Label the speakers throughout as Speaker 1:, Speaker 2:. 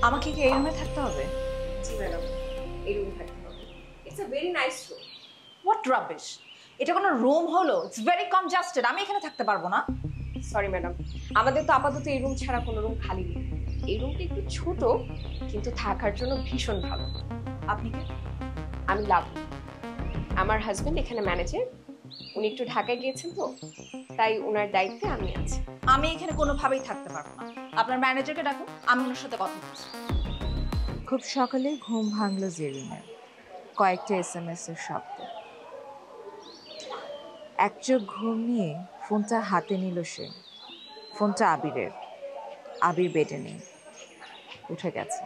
Speaker 1: আমাকে কি এই রুমে থাকতে হবে?
Speaker 2: জি ম্যাডাম, এই রুমে থাকতে হবে। It's a very nice room.
Speaker 1: What rubbish! এটা কোনো রুম হলো? It's very congested. আমি এখানে থাকতে পারবো না।
Speaker 2: সরি ম্যাডাম, আমাদের তো আপাতত এই রুম ছাড়া কোনো রুম খালি নেই। এই রুমটা একটু ছোট, কিন্তু থাকার জন্য ভীষণ ভালো।
Speaker 1: আপনি কি?
Speaker 2: আমি লাভ, আমার হাজবেন্ড এখানে ম্যানেজার। উনি একটু ঢাকায় গিয়েছেন তো, তাই ওনার দায়িত্বে আমি আছি।
Speaker 1: আমি এখানে কোনোভাবেই থাকতে পারবো না। আপনার ম্যানেজারকে ডাকুন, আমি ওনার সাথে কথা বলছি।
Speaker 3: খুব সকালে ঘুম ভাঙল জেরিনের। কয়েকটা SMS এর শব্দ। এক চোখ ঘুম নিয়ে ফোনটা হাতে নিল সে। ফোনটা আবিরের। আবির বেডে নেই, উঠে গেছে।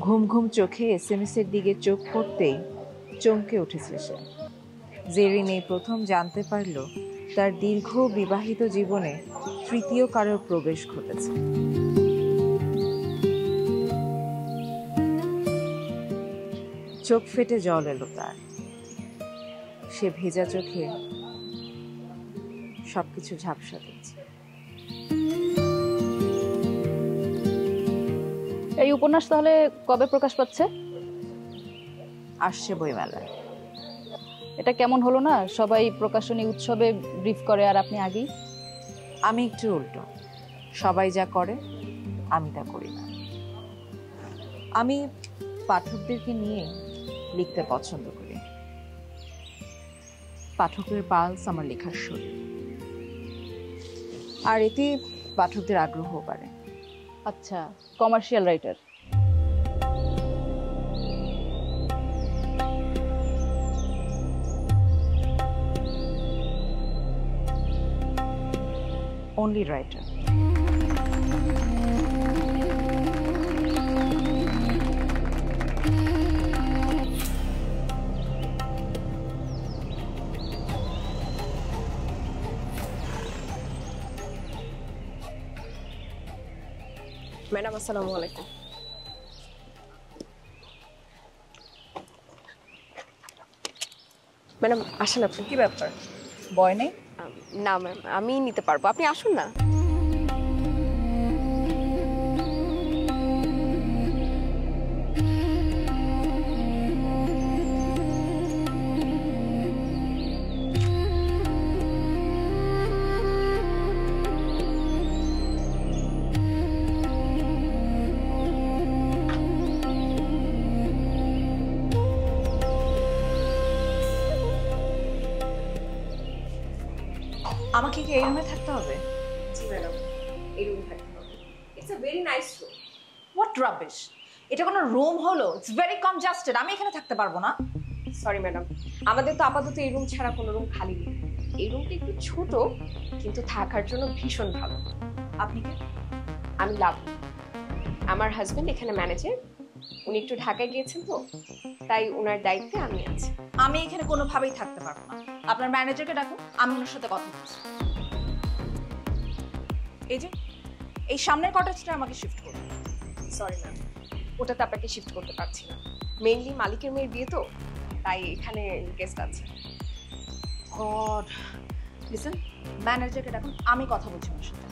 Speaker 3: ঘুম ঘুম চোখে SMS এর দিকে চোখ পড়তেই চমকে উঠেছে সে। জেরিন এই প্রথম জানতে পারল তার দীর্ঘ বিবাহিত জীবনে তৃতীয় কারোর প্রবেশ ঘটেছে। চোখ ফেটে জল এলো তার। সে ভেজা চোখে সবকিছু ঝাপসা দিচ্ছে।
Speaker 4: এই উপন্যাস তাহলে কবে প্রকাশ পাচ্ছে?
Speaker 3: আসছে বইমেলায়।
Speaker 4: এটা কেমন হলো না, সবাই প্রকাশনী উৎসবে ব্রিফ করে আর আপনি আগেই?
Speaker 3: আমি একটু উল্টো, সবাই যা করে আমি তা করি না। আমি পাঠকদেরকে নিয়ে লিখতে পছন্দ করি। পাঠকের পালস আমার লেখার শরীর, আর এতে পাঠকদের আগ্রহ বাড়ে।
Speaker 4: আচ্ছা, commercial writer.
Speaker 3: only writer.
Speaker 2: Madam আসসালামু আলাইকুম। ম্যাডাম আসেন। আপনি
Speaker 1: কি ব্যাপার, বয় নেই?
Speaker 2: না ম্যাম, আমি নিতে পারবো, আপনি আসুন না।
Speaker 1: আমাকে কি এই রুমে থাকতে হবে?
Speaker 2: জি ম্যাডাম, এই রুমে থাকতে হবে। It's a very nice room.
Speaker 1: What rubbish! এটা কোনো রুম হলো? It's very congested. আমি এখানে থাকতে পারবো না।
Speaker 2: সরি ম্যাডাম, আমাদের তো আপাতত এই রুম ছাড়া কোনো রুম খালি নেই। এই রুমটা একটু ছোট, কিন্তু থাকার জন্য ভীষণ ভালো।
Speaker 1: আপনি কি?
Speaker 2: আমি লাভ, আমার হাজবেন্ড এখানে ম্যানেজার। উনি একটু ঢাকায় গিয়েছেন তো, তাই ওনার দায়িত্বে আমি আছি।
Speaker 1: আমি এখানে কোনোভাবেই থাকতে পারবো না। আপনার ম্যানেজারকে ডাকুন, আমি ওনার সাথে কথা বলছি। এই যে এই সামনের কটেজটা আমাকে শিফট করুন।
Speaker 2: সরি ম্যাম, ওটাতে আপনাকে শিফট করতে পারছি না। মেইনলি মালিকের মেয়ের বিয়ে তো, তাই এখানে গেস্ট আছে।
Speaker 1: গড, লিসেন, ম্যানেজারকে ডাকুন, আমি কথা বলছি ওনার সাথে।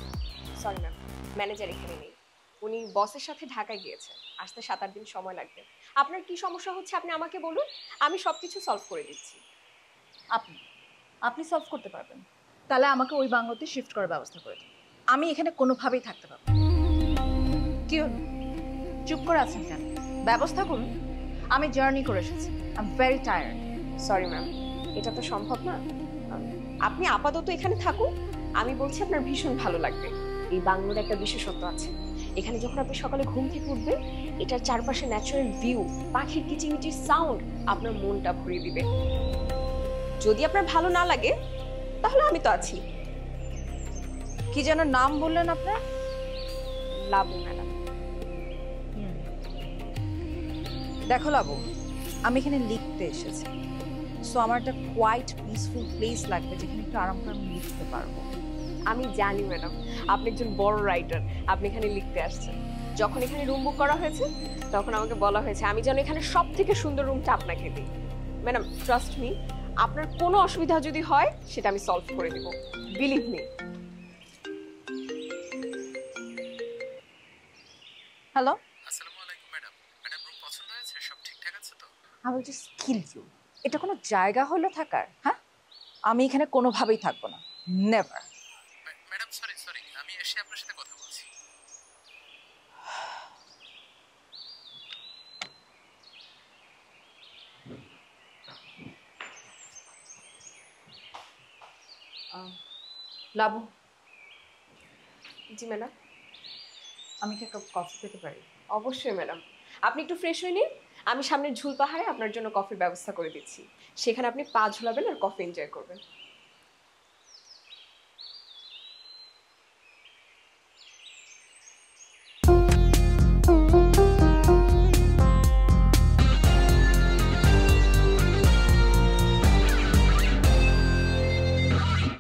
Speaker 2: সরি ম্যাম, ম্যানেজার এখানে নেই। উনি বসের সাথে ঢাকায় গিয়েছেন, আসতে 7-8 দিন সময় লাগবে। আপনার কি সমস্যা হচ্ছে আপনি আমাকে বলুন, আমি সবকিছু সলভ করে দিচ্ছি।
Speaker 1: আপনি সলভ করতে পারবেন? তাহলে আমাকে ওই বাংলোতে শিফট করার ব্যবস্থা করে দিন। আমি এখানে কোনোভাবেই থাকতে পারবো না। কি হলো, চুপ করে আছেন কেন? ব্যবস্থা করুন। আমি জার্নি করে এসেছি, I am very tired.
Speaker 2: Sorry ma'am, এটা তো সম্ভব না। আপনি আপাতত এখানে থাকুন, আমি বলছি আপনার ভীষণ ভালো লাগবে। এই বাংলোর একটা বিশেষত্ব আছে, এখানে যখন আপনি সকালে ঘুম থেকে উঠবেন, এটার চারপাশে ন্যাচারাল ভিউ, পাখির কিচিমিচির সাউন্ড আপনার মনটা ভরিয়ে দিবে। যদি আপনার ভালো না লাগে তাহলে আমি তো আছি।
Speaker 1: কি যেন নাম বললেন আপনার?
Speaker 2: লাবু ম্যাডাম।
Speaker 1: দেখো লাবু, আমি এখানে লিখতে এসেছি, সো আমার একটা কোয়াইট পিসফুল প্লেস লাগবে যেখানে একটু আরাম করে আমি লিখতে পারবো।
Speaker 2: আমি জানি ম্যাডাম, আপনি একজন বড় রাইটার, আপনি এখানে লিখতে আসছেন। যখন এখানে রুম বুক করা হয়েছে তখন আমাকে বলা হয়েছে আমি যেন এখানে সব থেকে সুন্দর রুমটা আপনাকে দিই। ম্যাডাম ট্রাস্ট মি, আপনার কোনো অসুবিধা যদি হয় সেটা আমি সলভ করে দেব, বিলিভ মি।
Speaker 1: হ্যালো,
Speaker 5: আসসালামু আলাইকুম ম্যাডাম। ম্যাডাম রুম পছন্দ হয়েছে? সব ঠিকঠাক আছে তো?
Speaker 1: I will just kill you. এটা কোনো জায়গা হলো থাকার? হ্যাঁ, আমি এখানে কোনোভাবেই থাকবো না, নেভার।
Speaker 5: ম্যাডাম সরি সরি, আমি এসে আপনার সাথে কথা বলছি।
Speaker 1: লাবু,
Speaker 2: জি ম্যাডাম।
Speaker 1: আমি কি একটা কফি পেতে পারি?
Speaker 2: অবশ্যই ম্যাডাম, আপনি একটু ফ্রেশ হয়ে নিন। আমি সামনের ঝুল পাহাড়ে আপনার জন্য কফির ব্যবস্থা করে দিচ্ছি। সেখানে আপনি পা ঝুলাবেন আর কফি এনজয় করবেন।